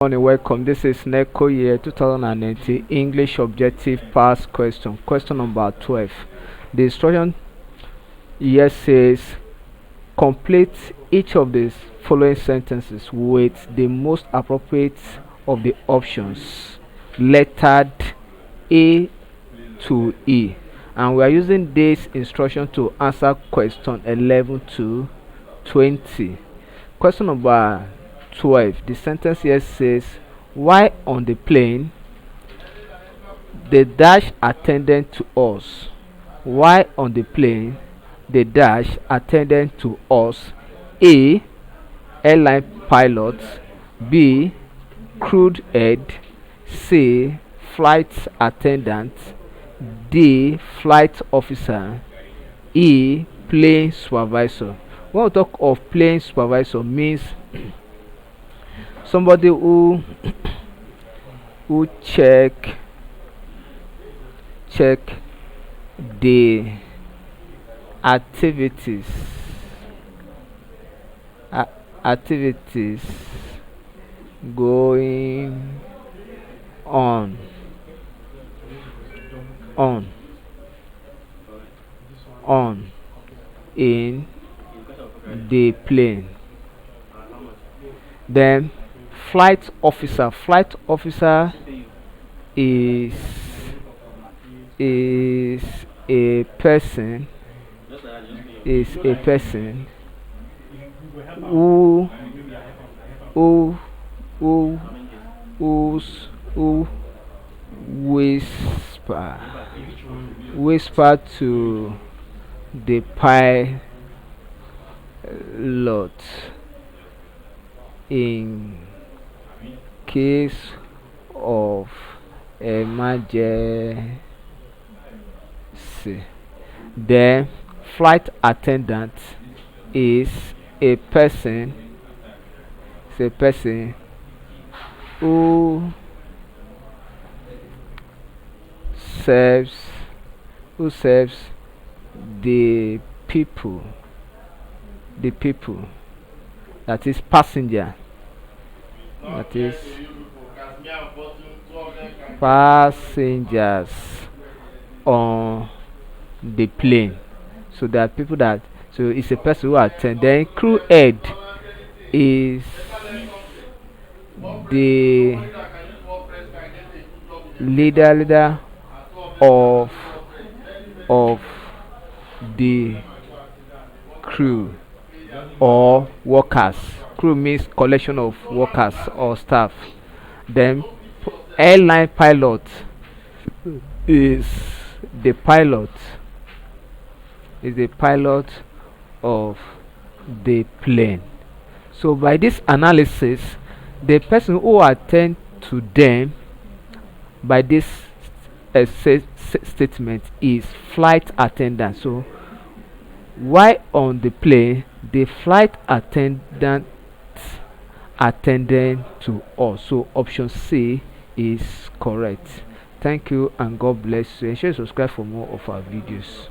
Morning, welcome. This is Neco year 2019 English Objective Past Question. Question number 12. The instruction here says complete each of the following sentences with the most appropriate of the options lettered A to E. And we are using this instruction to answer question 11 to 20. Question number 12. The sentence here says, while on the plane, the dash attended to us. While on the plane, the dash attended to us. A. Airline pilot. B. Crude head. C. Flight attendant. D. Flight officer. E. Plane supervisor. When we talk of plane supervisor, means somebody who check the activities activities going on on in the plane. Then flight officer is a person who who who who whisper to the pilot in case of emergency. Then flight attendant is a person who serves the people, that is passenger, that is passengers on the plane. So there are people that, so it's a person who attend. Then crew head is the leader of the crew or workers. Crew means collection of workers or staff. Then airline pilot is the pilot of the plane. So by this analysis, the person who attend to them by this statement is flight attendant. So while on the plane, the flight attendant attended to us. So option C is correct. Thank you and God bless you. Ensure you subscribe for more of our videos.